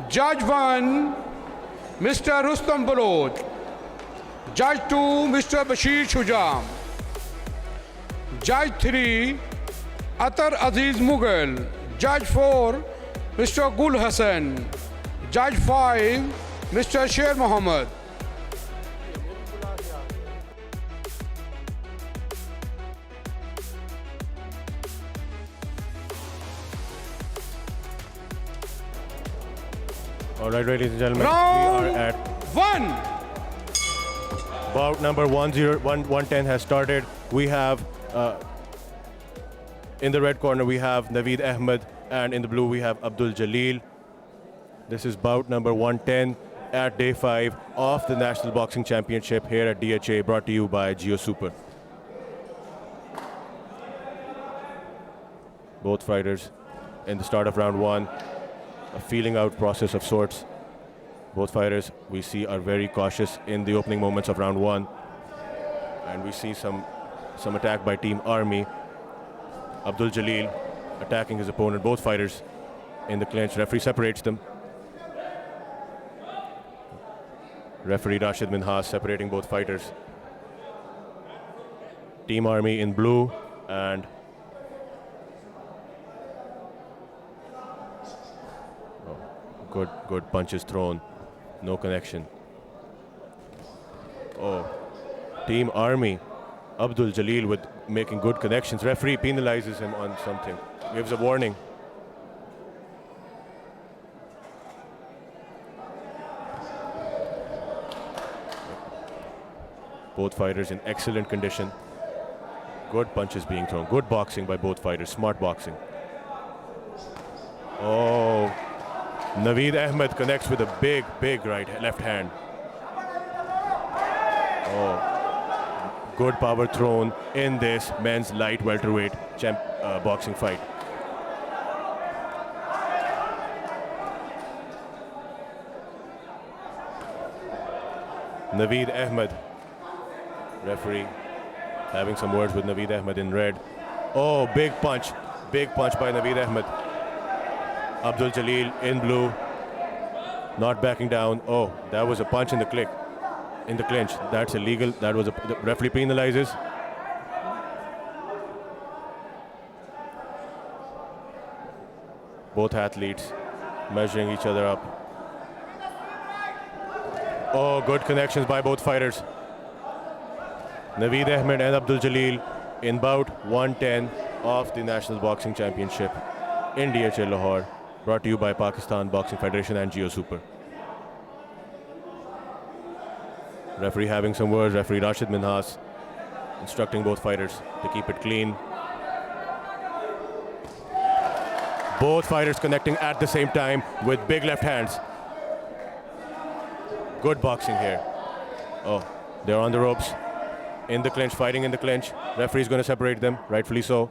Judge 1, Mr. Rustam Baloch. Judge 2, Mr. Bashir Shujam. Judge 3, Atar Aziz Mughal. Judge 4, Mr. Gul Hassan. Judge 5, Mr. Sher Mohammed. All right, ladies and gentlemen, Round we are at 1. bout number 110 has started. We have, in the red corner, we have Naveed Ahmed, and in the blue, we have Abdul Jalil. This is bout number 110 at day 5 of the National Boxing Championship here at DHA, brought to you by Geo Super. Both fighters in the start of round 1. A feeling out process of sorts. Both fighters we see are very cautious in the opening moments of round 1, and we see some attack by Team Army. Abdul Jalil attacking his opponent. Both fighters in the clinch. Referee separates them. Referee Rashid Minhas separating both fighters. Team Army in blue and good punches thrown, no connection. Oh, Team Army, Abdul Jalil with making good connections. Referee penalizes him on something, gives a warning. Both fighters in excellent condition. Good punches being thrown, good boxing by both fighters, smart boxing. Oh, Naveed Ahmed connects with a big left hand. Oh, good power thrown in this men's light welterweight boxing fight. Naveed Ahmed, referee having some words with Naveed Ahmed in red. Oh, big punch by Naveed Ahmed. Abdul Jalil in blue, not backing down. Oh, that was a punch in the clinch. That's illegal. That was the referee penalizes. Both athletes measuring each other up. Oh, good connections by both fighters. Naveed Ahmed and Abdul Jalil in bout 110 of the National Boxing Championship in DHA Lahore. Brought to you by Pakistan Boxing Federation and Geo Super. Referee having some words. Referee Rashid Minhas instructing both fighters to keep it clean. Both fighters connecting at the same time with big left hands. Good boxing here. Oh, they're on the ropes. In the clinch, fighting in the clinch. Referee's going to separate them, rightfully so.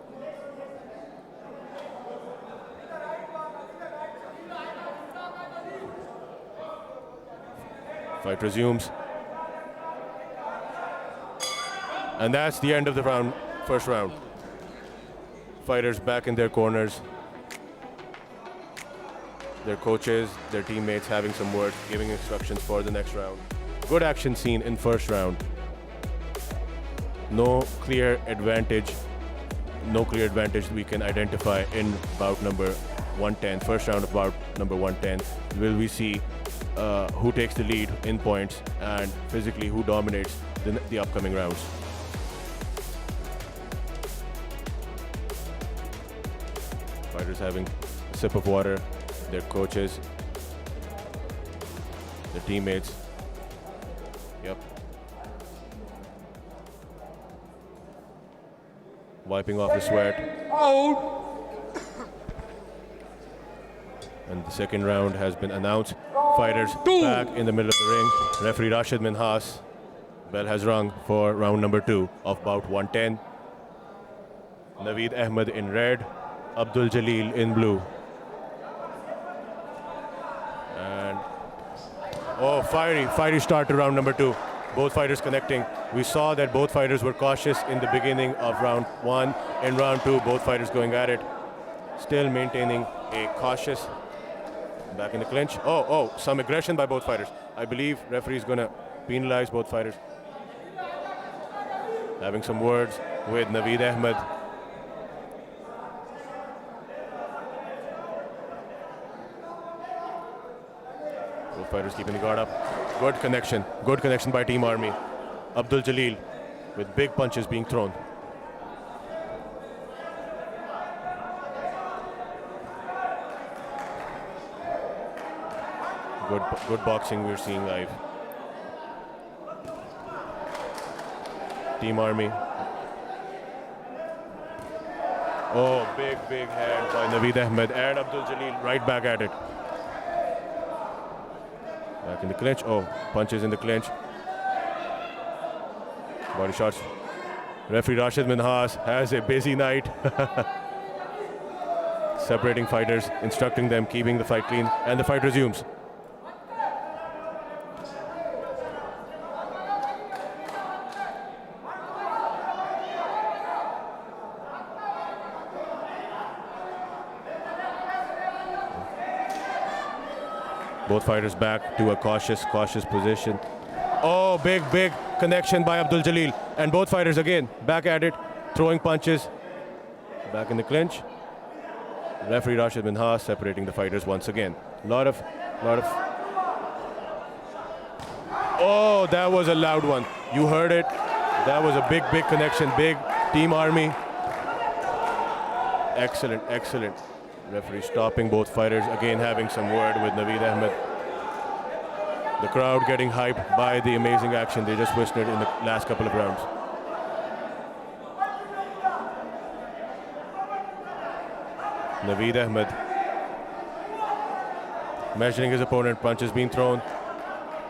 Fight resumes. And that's the end of the first round. Fighters back in their corners. Their coaches, their teammates having some words, giving instructions for the next round. Good action seen in first round. No clear advantage we can identify in bout number 110, first round of bout number 110. Will we see who takes the lead in points and physically who dominates the upcoming rounds. Fighters having a sip of water, their coaches, their teammates. Yep. Wiping off the sweat. Out. And the second round has been announced. Fighters back in the middle of the ring. Referee Rashid Minhas. Bell has rung for round number 2 of bout 110. Naveed Ahmed in red, Abdul Jalil in blue. And oh, fiery start to round number 2. Both fighters connecting. We saw that both fighters were cautious in the beginning of round 1. In round 2, both fighters going at it. Still maintaining a cautious Back in the clinch. Oh, some aggression by both fighters. I believe referee is going to penalize both fighters. Having some words with Naveed Ahmed. Both fighters keeping the guard up. Good connection by Team Army. Abdul Jalil with big punches being thrown. Good boxing we're seeing live. Team Army. Oh, big hand by Naveed Ahmed and Abdul Jalil right back at it. Back in the clinch. Oh, punches in the clinch. Body shots. Referee Rashid Minhas has a busy night. Separating fighters, instructing them, keeping the fight clean, and the fight resumes. Both fighters back to a cautious position. Oh, big connection by Abdul Jalil. And both fighters again back at it, throwing punches. Back in the clinch. Referee Rashid Minhas separating the fighters once again. Lot of. Oh, that was a loud one. You heard it. That was a big connection. Big Team Army. Excellent. Referee stopping both fighters, again having some word with Naveed Ahmed. The crowd getting hyped by the amazing action they just witnessed in the last couple of rounds. Naveed Ahmed measuring his opponent, punches being thrown.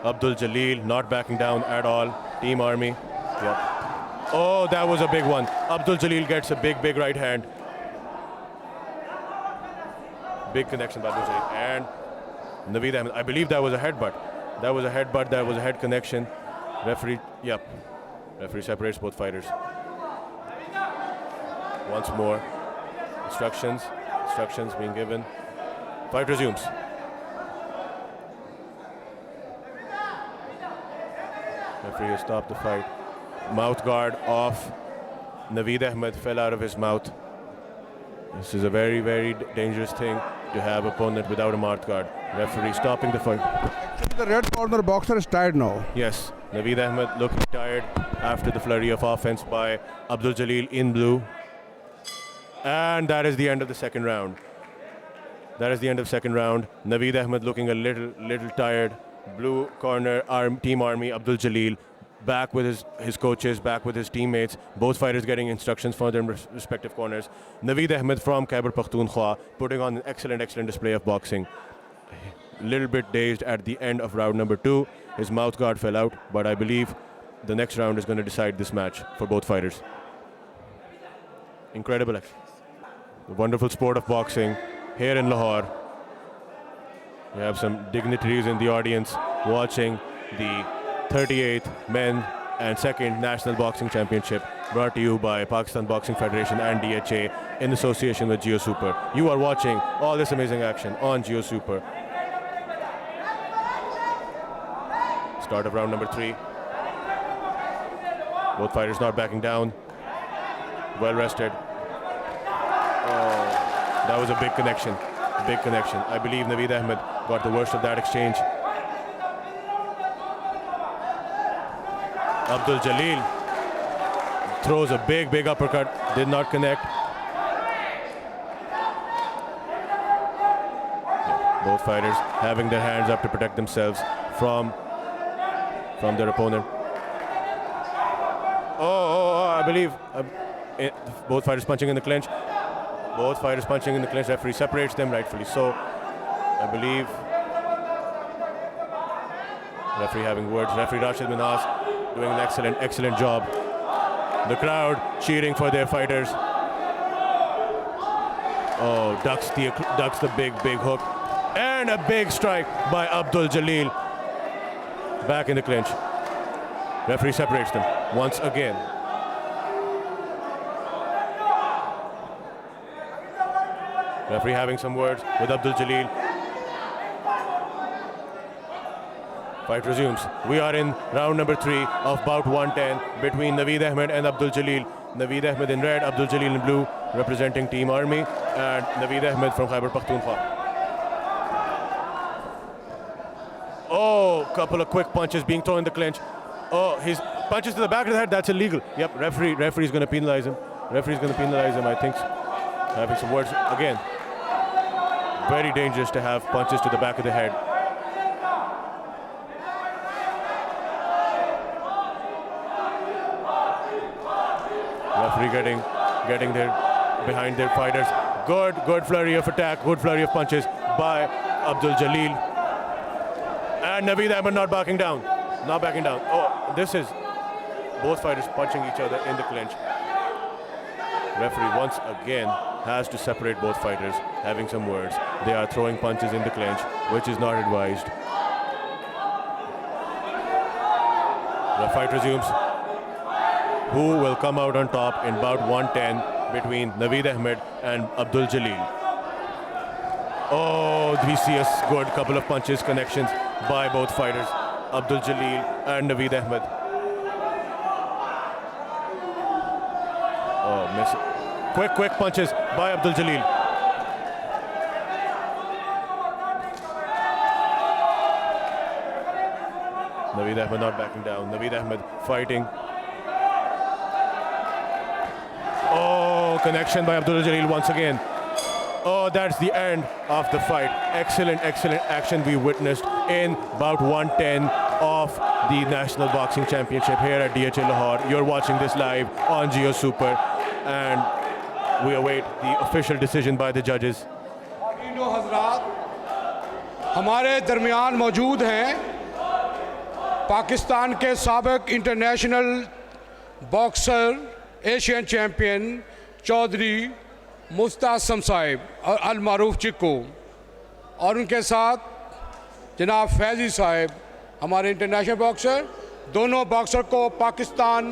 Abdul Jalil not backing down at all. Team Army. Yep. Oh, that was a big one. Abdul Jalil gets a big right hand. Big connection by Abdul Jalil and Naveed Ahmed. I believe that was a headbutt. That was a head connection. Referee separates both fighters. Once more. Instructions being given. Fight resumes. Referee has stopped the fight. Mouth guard off. Naveed Ahmed fell out of his mouth. This is a very dangerous thing to have opponent without a mouth guard. Referee stopping the fight. The red corner boxer is tired now. Yes, Naveed Ahmed looking tired after the flurry of offense by Abdul Jalil in blue. And that is the end of the second round. Naveed Ahmed looking a little tired. Blue corner, Team Army, Abdul Jalil. Back with his coaches, back with his teammates. Both fighters getting instructions from their respective corners. Naveed Ahmed from Khyber Pakhtunkhwa putting on an excellent display of boxing. A little bit dazed at the end of round number 2. His mouth guard fell out, but I believe the next round is going to decide this match for both fighters. Incredible action. The wonderful sport of boxing here in Lahore. We have some dignitaries in the audience watching the 38th Men and 2nd National Boxing Championship, brought to you by Pakistan Boxing Federation and DHA in association with JioSuper. You are watching all this amazing action on JioSuper. Start of round number 3. Both fighters not backing down. Well rested. Oh, that was a big connection. I believe Naveed Ahmed got the worst of that exchange. Abdul Jalil throws a big uppercut, did not connect. Both fighters having their hands up to protect themselves from their opponent. I believe both fighters punching in the clinch. Referee separates them, rightfully so. I believe referee having words. Referee Rashid Minhas doing an excellent job. The crowd cheering for their fighters. Oh, ducks the big hook. And a big strike by Abdul Jalil. Back in the clinch. Referee separates them once again. Referee having some words with Abdul Jalil. Fight resumes. We are in round number 3 of bout 110 between Naveed Ahmed and Abdul Jalil. Naveed Ahmed in red, Abdul Jalil in blue, representing Team Army, and Naveed Ahmed from Khyber Pakhtunkhwa. Oh, couple of quick punches being thrown in the clinch. Oh, his punches to the back of the head, that's illegal. Yep, referee's going to penalize him. Referee's going to penalize him, I think. Having some words again. Very dangerous to have punches to the back of the head. Referee getting their behind their fighters. Good flurry of attack, good flurry of punches by Abdul Jalil. And Naveed Ahmed not backing down. Oh, this is both fighters punching each other in the clinch. Referee once again has to separate both fighters, having some words. They are throwing punches in the clinch, which is not advised. The fight resumes. Who will come out on top in bout 110 between Naveed Ahmed and Abdul Jalil? Oh, we see a good couple of punches, connections by both fighters, Abdul Jalil and Naveed Ahmed. Oh, miss. Quick punches by Abdul Jalil. Naveed Ahmed not backing down. Naveed Ahmed fighting. Oh, connection by Abdul Jalil once again. Oh, that's the end of the fight. Excellent action we witnessed in bout 110 of the National Boxing Championship here at DHA Lahore. You're watching this live on Jio Super, and we await the official decision by the judges. हमारे दरमियान मौजूद हैं पाकिस्तान के साबिक international boxer, Asian champion Chaudhry Mustasam साहिब और अल मारूफ चिक्कू, और उनके साथ जनाब फैज़ी साहिब, हमारे इंटरनेशनल बॉक्सर। दोनों बॉक्सर को Pakistan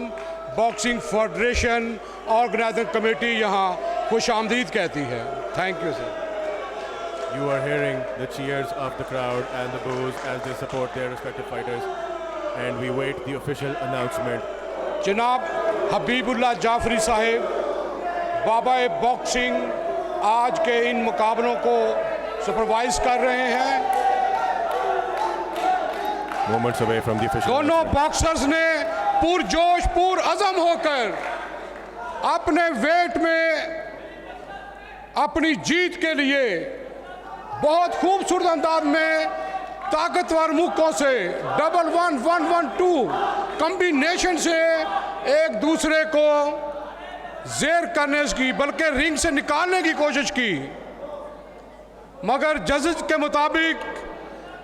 boxing federation organizing committee यहाँ खुश आमदीद कहती है। Thank you sir. You are hearing the cheers of the crowd and the boos as they support their respective fighters, and we wait the official announcement. जनाब हबीबुल्लाह जाफरी साहिब, बाबा boxing, आज के इन मुकाबलों को सुपरवाइज कर रहे हैं। Moments away from the official दोनों announcement. Boxers ने पुरजोश पुरअज़म होकर अपने वेट में अपनी जीत के लिए बहुत खूबसूरत अंदाज में ताकतवर मुक्कों से 1-1-1-1-2 कॉम्बिनेशन से एक दूसरे को ज़ेर करने की, बल्कि रिंग से निकालने की कोशिश की, मगर जजेस के मुताबिक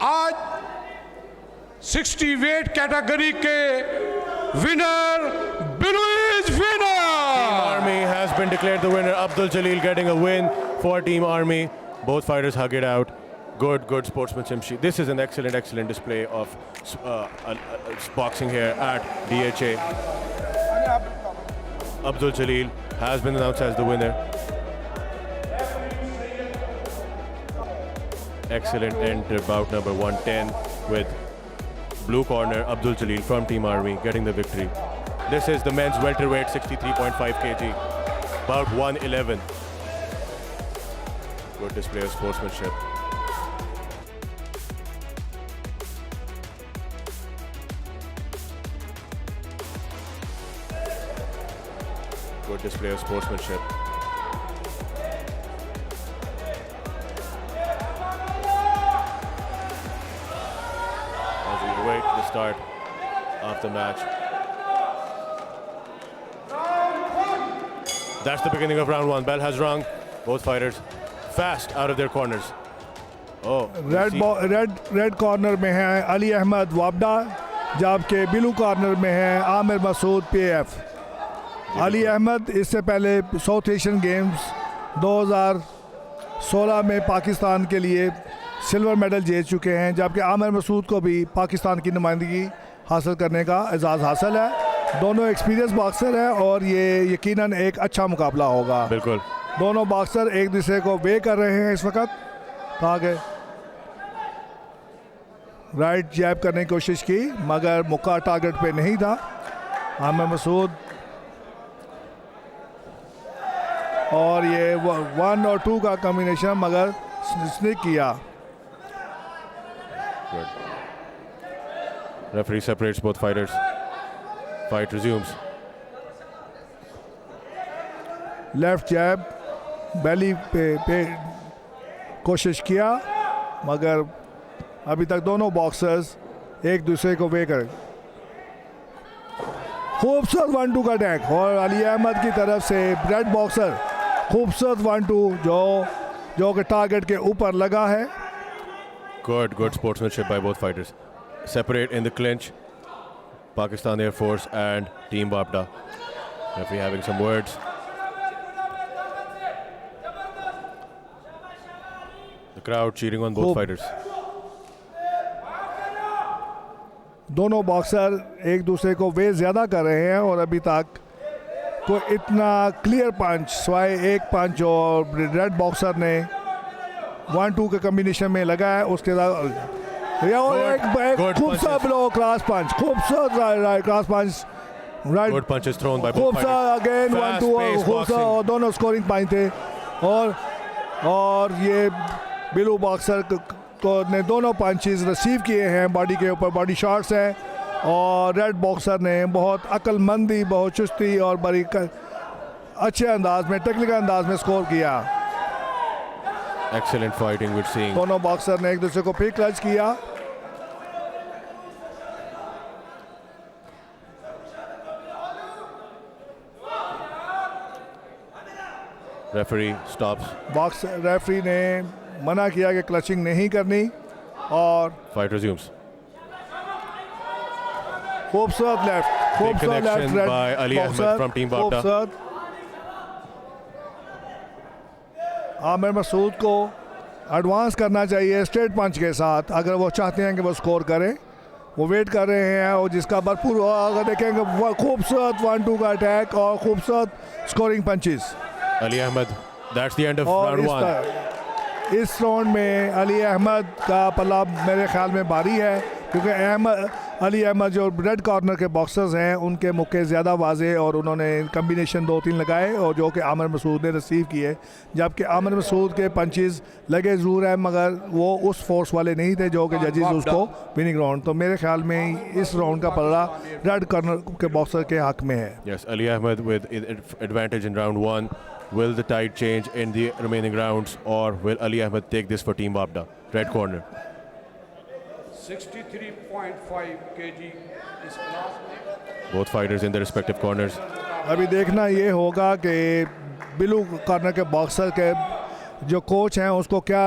आज 60 वेट कैटेगरी के winner Bilu is winner. Team Army has been declared the winner. Abdul Jalil getting a win for Team Army. Both fighters hug it out. Good sportsmanship. This is an excellent display of boxing here at DHA. Abdul Jalil has been announced as the winner. Excellent end to bout number 110 with blue corner Abdul Jalil from Team Army getting the victory. This is the men's welterweight 63.5 kg, bout 111. Good display of sportsmanship. Good display of sportsmanship. As we await the start of the match. That's the beginning of round 1. Bell has rung. Both fighters fast out of their corners. Oh, red corner में है अली अहमद वाबडा, जबकि blue corner में है Aamir Masood PAF। Ali Ahmad इससे पहले south Asian games 2016 में पाकिस्तान के लिए सिल्वर मेडल जीत चुके हैं, जबकि आमिर मसूद को भी पाकिस्तान की नुमाइंदगी हासिल करने का एजाज़ हासिल है। दोनों एक्सपीरियंस बॉक्सर हैं और ये यकीनन एक अच्छा मुकाबला होगा। बिल्कुल। दोनों बॉक्सर एक दूसरे को वे कर रहे हैं इस वक्त, ताकि राइट जैब करने की कोशिश की मगर मुक्का टारगेट पे नहीं था। आमिर मसूद और ये 1 और 2 का कॉम्बिनेशन मगर स्निक किया। Referee separates both fighters. Fight resumes. Left jab belly पे कोशिश किया मगर अभी तक दोनों बॉक्सर्स एक दूसरे को वे कर। खूबसूरत 1-2 का अटैक और अली अहमद की तरफ से रेड बॉक्सर खूबसूरत 1-2 जो कि टारगेट के ऊपर लगा है। Good sportsmanship by both fighters. Separate in the clinch. Pakistan Air Force and Team Babda. Referee having some words. The crowd cheering on both fighters. दोनों बॉक्सर एक दूसरे को वे ज़्यादा कर रहे हैं और अभी तक कोई इतना क्लियर पंच सिवाय एक पंच जो रेड बॉक्सर ने 1-2 के कॉम्बिनेशन में लगा है उसके साथ एक खूबसूरत ब्लो क्रॉस पंच खूबसूरत cross punch right Good punches thrown by both fighters. खूबसूरत अगेन 1-2 खूबसूरत और दोनों स्कोरिंग पॉइंट थे और ये बिलू बॉक्सर को ने दोनों पंचेस रिसीव किए हैं बॉडी के ऊपर बॉडी शॉट्स हैं और रेड बॉक्सर ने बहुत अक्लमंदी बहुत चुस्ती और बड़ी अच्छे अंदाज में टेक्निकल अंदाज में स्कोर किया। Excellent fighting we're seeing. दोनों बॉक्सर ने एक दूसरे को फिर क्लच किया। Referee stops. बॉक्स रेफरी ने मना किया कि क्लचिंग नहीं करनी और Fight resumes. खूबसूरत left connection red by Ali Ahmed boxer, from Team Babda. खूबसूरत आमिर मसूद को एडवांस करना चाहिए स्ट्रेट पंच के साथ अगर वो चाहते हैं कि वो स्कोर करें। वो वेट कर रहे हैं और जिसका भरपूर अगर देखेंगे खूबसूरत 1-2 का अटैक और खूबसूरत scoring punches. Ali Ahmed, that's the end of और round 1. इस राउंड में अली अहमद का पल्ला मेरे ख्याल में भारी है क्योंकि अली अहमद जो रेड कॉर्नर के बॉक्सर्स हैं उनके मुक्के ज़्यादा वाजे और उन्होंने कम्बिनेशन 2-3 लगाए और जो कि आमिर मसूद ने रिसीव किए जबकि आमिर मसूद के पंचेस लगे ज़रूर हैं मगर वो उस फोर्स वाले नहीं थे जो कि जजेस उसको विनिंग राउंड। तो मेरे ख्याल में इस राउंड का पल्ला रेड कॉर्नर के बॉक्सर के हक में है। Yes, Ali Ahmed with advantage in round 1. Will the tide change in the remaining rounds or will Ali Ahmed take this for Team Babda? Red corner. 63.5 kg इस class में Both fighters in their respective corners. अभी देखना ये होगा कि blue corner के boxer के जो कोच हैं उसको क्या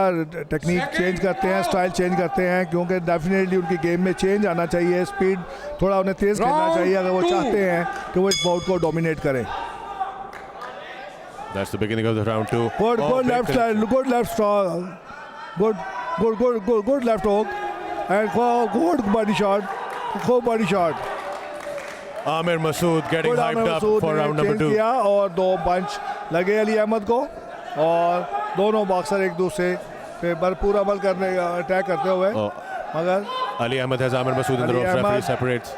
टेक्निक चेंज करते हैं स्टाइल चेंज करते हैं क्योंकि डेफिनेटली उनकी गेम में चेंज आना चाहिए स्पीड थोड़ा उन्हें तेज़ करना चाहिए अगर वो चाहते हैं कि वो इस बाउट को डोमिनेट करें। That's the beginning of the round 2. Good left side, good left strong, good left hook, and good body shot. Amir Masood getting hyped up for round number 2. किया और 2 पंच लगे अली अहमद को और दोनों बॉक्सर एक दूसरे पे भरपूर अमल करने अटैक करते हुए मगर Ali Ahmed has Amir Masood in the ropes. Referee separates.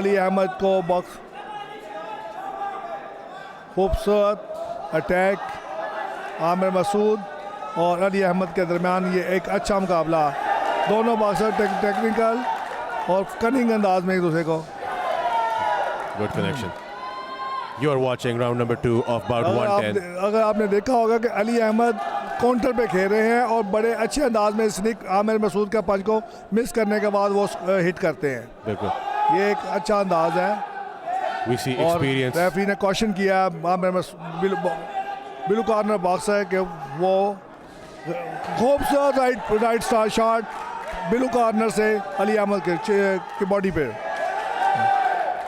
Ali Ahmad को बॉक्स खूबसूरत अटैक आमिर मसूद और अली अहमद के दरमियान ये एक अच्छा मुकाबला दोनों बॉक्सर टेक्निकल और कनिंग अंदाज में एक दूसरे को। Good connection. You are watching round number 2 of bout 110. अगर आपने देखा होगा कि अली अहमद काउंटर पे खेल रहे हैं और बड़े अच्छे अंदाज में स्निक आमिर मसूद का पंच को मिस करने के बाद वो हिट करते हैं। बिल्कुल ये एक अच्छा अंदाज है। We see और experience. रेफरी ने क्वेश्चन किया ब्लू कॉर्नर बॉक्सर के वो खूबसूरत right star shot blue corner से अली अहमद के बॉडी पे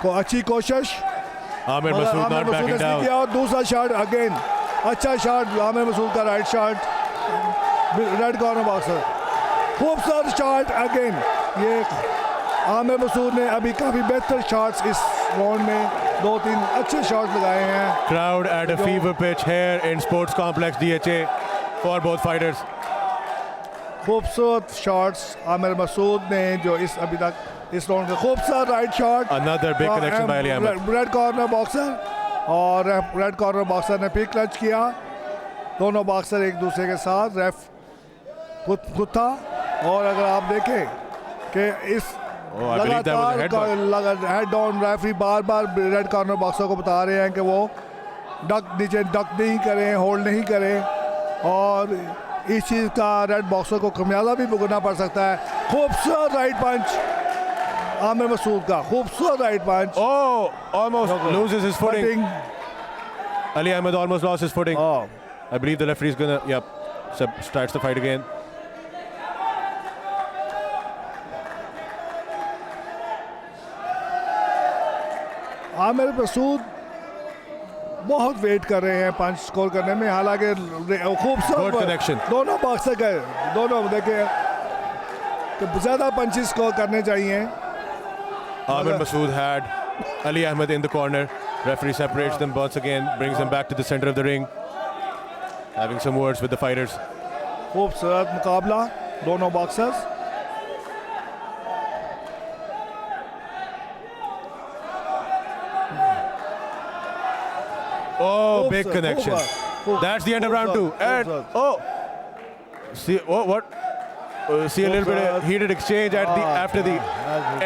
को अच्छी कोशिश Amir Masood not backing ने down. किया और दूसरा शॉट अगेन अच्छा शॉट आमिर मसूद का right shot red corner boxer खूबसूरत शॉट अगेन। ये आमिर मसूद ने अभी काफ़ी बेहतर शॉट्स इस राउंड में 2-3 अच्छे शॉट्स लगाए हैं। Crowd at a fever pitch here in Sports Complex DHA for both fighters. खूबसूरत शॉट्स आमिर मसूद ने जो इस अभी तक इस राउंड का खूबसूरत right shot Another big connection by Ali Ahmed. Red corner boxer और रेड कॉर्नर बॉक्सर ने फिर क्लच किया। दोनों बॉक्सर एक दूसरे के साथ रेफ खुद था और अगर आप देखें कि इस Oh, I believe that was a headbutt. Head down referee bar bar red corner boxer को बता रहे हैं कि वो नीचे डक नहीं करें, होल्ड नहीं करें और इस चीज़ का रेड बॉक्सर को खमियाजा भी भुगतना पड़ सकता है। खूबसूरत राइट पंच आमिर मसूद का, खूबसूरत right punch. Oh, almost loses his footing. Ali Ahmed almost lost his footing. I believe the referee is gonna, starts the fight again. Aamir Masood बहुत वेट कर रहे हैं पंच स्कोर करने में, हालांकि Good खूबसूरत connection. दोनों बॉक्सर का दोनों देखे तो ज़्यादा पंचेस स्कोर करने चाहिए। Amir Masood had Ali Ahmed in the corner. Referee separates them once again, brings them back to the center of the ring. Having some words with the fighters. खूबसूरत मुकाबला दोनों बॉक्सर्स। Oh, big खूबसूरत, connection. खूबसूरत, That's the end of round 2. And खूबसूरत। see, oh, what? See a little bit of heated exchange at the after the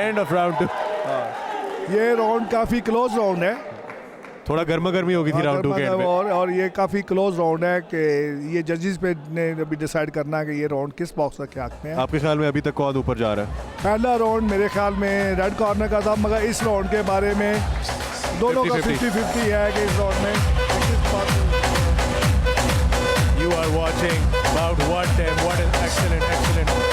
end of round 2. ये round काफ़ी close round है। थोड़ा गर्मा गर्मी हो गई थी राउंड 2 के एंड पे. और ये काफ़ी क्लोज राउंड है कि ये जजेस पे ने अभी डिसाइड करना है कि ये राउंड किस बॉक्सर के हक में है। आपके ख्याल में अभी तक कौन ऊपर जा रहा है? पहला राउंड मेरे ख्याल में रेड कॉर्नर का था, मगर इस राउंड के बारे में दोनों का 50-50 है कि इस राउंड में You are watching Bout 110. What an excellent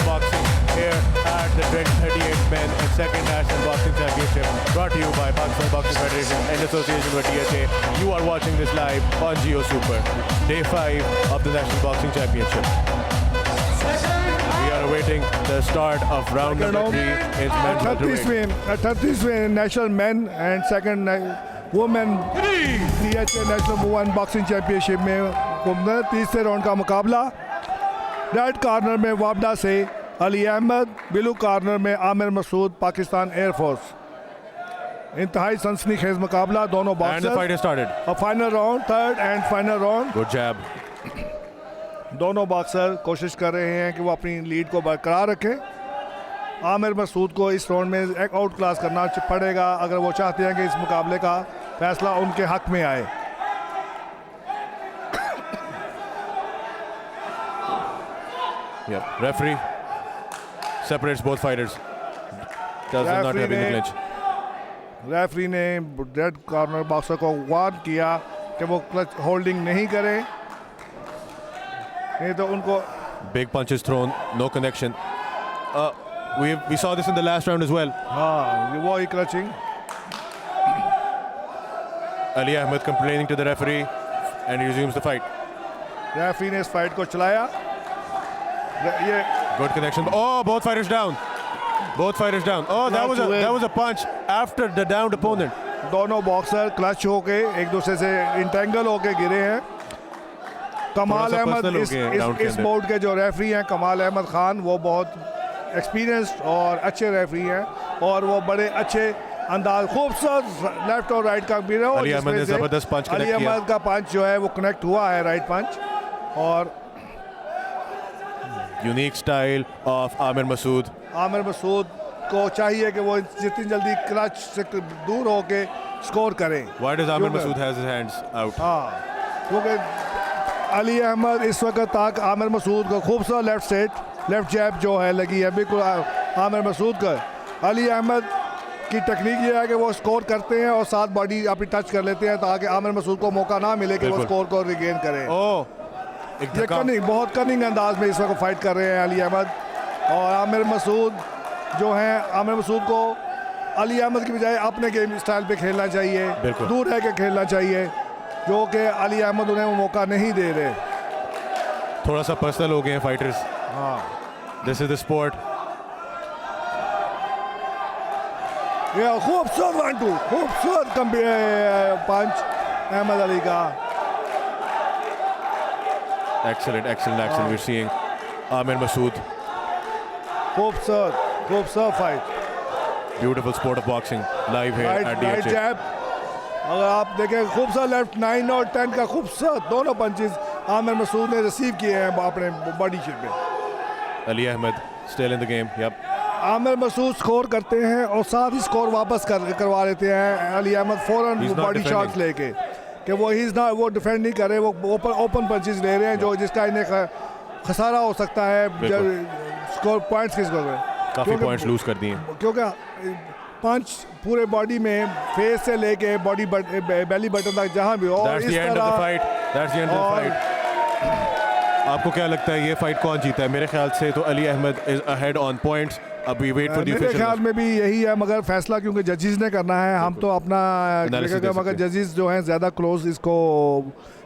boxing here at the 38 Men and Second National Boxing Championship, brought to you by Pakistan Boxing Federation in association with DHA. You are watching this live on Geo Super, Day 5 of the National Boxing Championship. We are awaiting the start of round number 3. It's men's welterweight. 38वें national man and second women DHA national women boxing championship में तीसरे round का मुकाबला। Red corner में वापडा से Ali Ahmad, blue corner में Aamir Masood, Pakistan air force. इंतहाई सनसनीखेज मुकाबला दोनों And the fight boxer. has started. और final round, third and final round, Good jab. दोनों बॉक्सर कोशिश कर रहे हैं कि वो अपनी लीड को बरकरार रखें। आमिर मसूद को इस राउंड में एक आउट क्लास करना पड़ेगा अगर वो चाहते हैं कि इस मुकाबले का फैसला उनके हक में आए। Yeah. Referee separates both fighters. Does not have any clinch. Referee ने रेड कॉर्नर बॉक्सर को वार्न किया कि वो क्लच होल्डिंग नहीं करे, नहीं तो उनको Big punches thrown, no connection. We saw this in the last round as well. हाँ वो ही clutching. Ali Ahmed complaining to the referee, and he resumes the fight. Referee ने इस फाइट को चलाया। ये Good connection. Oh, both fighters down. Both fighters down. Oh, that was a punch after the downed opponent. दोनों boxer clutch होके एक दूसरे से इंटेंगल होके गिरे हैं। कमाल अहमद इस बोर्ड के जो रेफरी हैं, कमाल अहमद खान, वो बहुत एक्सपीरियंस्ड और अच्छे रेफरी हैं और वो बड़े अच्छे अंदाज खूबसूरत लेफ्ट और राइट का भी रहा। अली अहमद ने जबरदस्त पंच कनेक्ट किया। अली अहमद का पंच जो है वो कनेक्ट हुआ है, राइट पंच। और Unique style of Amir Masood. Aamir Masood को चाहिए कि वो जितनी जल्दी क्लच से दूर होके स्कोर करें। Why does Amir Masood has his hands out? हाँ, क्योंकि अली अहमद इस वक्त तक आमिर मसूद को खूबसूरत लेफ्ट जैब जो है लगी है बिल्कुल आमिर मसूद का। अली अहमद की टेक्निक ये है कि वो स्कोर करते हैं और साथ बॉडी अपनी टच कर लेते हैं ताकि आमिर मसूद को मौका ना मिले कि वो स्कोर को रिगेन करें। Oh, ये बहुत कनिंग अंदाज में इस वक्त फाइट कर रहे हैं अली अहमद और आमिर मसूद जो हैं। आमिर मसूद को अली अहमद की बजाय अपने गेम स्टाइल पे खेलना चाहिए, दूर रह के खेलना चाहिए, जो कि अली अहमद उन्हें वो मौका नहीं दे रहे। थोड़ा सा पर्सनल हो गए हैं फाइटर्स। हाँ, दिस इज द स्पोर्ट। ये खूबसूरत 1-2, खूबसूरत पंच अहमद अली का। Excellent. We're seeing Amir Masood खूबसूरत fight, Beautiful sport of boxing live here at right DHA. जैब, अगर आप देखें खूबसूरत लेफ्ट 9 और 10 का खूबसूरत दोनों पंचेस आमिर मसूद ने रिसीव किए हैं अपने बॉडी शेप में। Ali Ahmed still in the game. Yep. Aamir Masood score करते हैं और साथ ही स्कोर वापस करवा लेते हैं। अली अहमद फौरन He's not body defending. Shots लेके कि वो डिफेंड नहीं कर रहे, वो ओपन पंचेस ले रहे हैं जो जिसका इन्हें खसारा हो सकता है बिल्कुल। स्कोर पॉइंट्स के स्कोर में, काफी पॉइंट्स लूज कर दिए। क्योंकि पंच पूरे बॉडी में फेस से लेके बॉडी बेली बटन तक जहां भी हो, That's इस the end of the तरह fight. That's the end of the और- fight. आपको क्या लगता है ये फाइट कौन जीता है? मेरे ख्याल से तो Ali Ahmed is ahead on points. अब वी वेट फॉर द मेरे ऑफिशियल. ख्याल में भी यही है, मगर फैसला क्योंकि जजेस ने करना है, हम तो अपना Analysis दे मगर सकते हैं। जजेस जो हैं ज़्यादा क्लोज इसको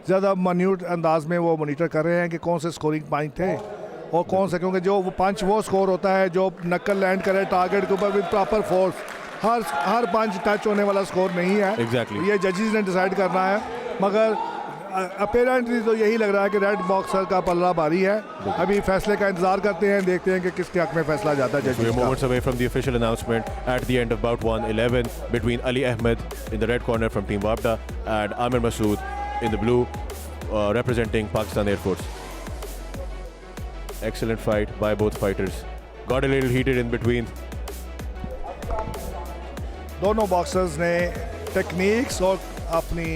ज़्यादा मन्यूट अंदाज में वो मॉनिटर कर रहे हैं कि कौन से स्कोरिंग पॉइंट थे और कौन से, क्योंकि जो वो पंच वो स्कोर होता है जो नक्कल लैंड करे टारगेट के ऊपर विद प्रॉपर फोर्स, हर पंच टच होने वाला स्कोर नहीं है। Exactly. ये जजेस ने डिसाइड करना है, मगर अपेरेंटली तो यही लग रहा है कि रेड बॉक्सर का पल्ला भारी है। अभी फैसले का इंतजार करते हैं, देखते हैं कि किसके हक में फैसला जाता है We are जजेस का। moments away from the official announcement at the end of bout 111 between Ali Ahmed in the red corner from Team Wabda and Amir Masood in the blue representing Pakistan Air Force. Excellent fight by both fighters. Got a little heated in between. दोनों boxers ने techniques और अपनी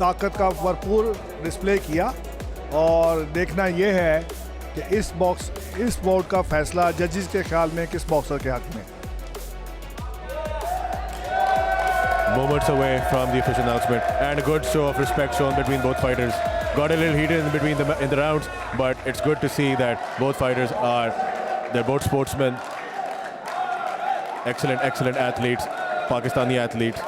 ताकत का भरपूर display किया और देखना यह है कि इस बोर्ड का फैसला जजेस के ख्याल में किस बॉक्सर के हक में। Moments away from the official announcement and a good show of respect shown between both fighters. Got a little heated in between in the rounds, but it's good to see that both fighters they're both sportsmen. Excellent athletes, Pakistani athletes.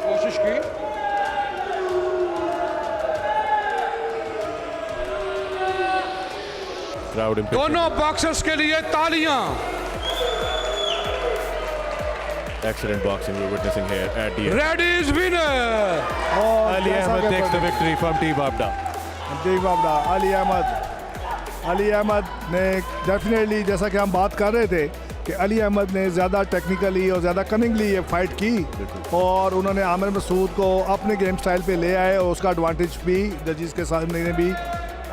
कोशिश की Crowd in दोनों boxers के लिए तालियां। Excellent boxing we're witnessing here at the red is winner. और Ali जैसा Ahmed कि takes the victory from Team Wabda. जी बाबा, अली अहमद ने डेफिनेटली, जैसा कि हम बात कर रहे थे कि अली अहमद ने ज़्यादा टेक्निकली और ज़्यादा कनिंगली ये फाइट की और उन्होंने आमिर मसूद को अपने गेम स्टाइल पे ले आए और उसका एडवांटेज भी जजेस के सामने ने भी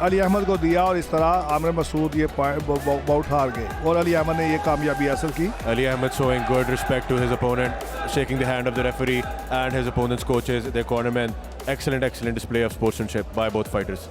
अली अहमद को दिया और इस तरह आमिर मसूद ये बाउट हार गए और अली अहमद ने ये कामयाबी हासिल की। Ali Ahmed showing good respect to his opponent, shaking the hand of the referee and his opponent's coaches, their cornermen. Excellent display of sportsmanship by both fighters.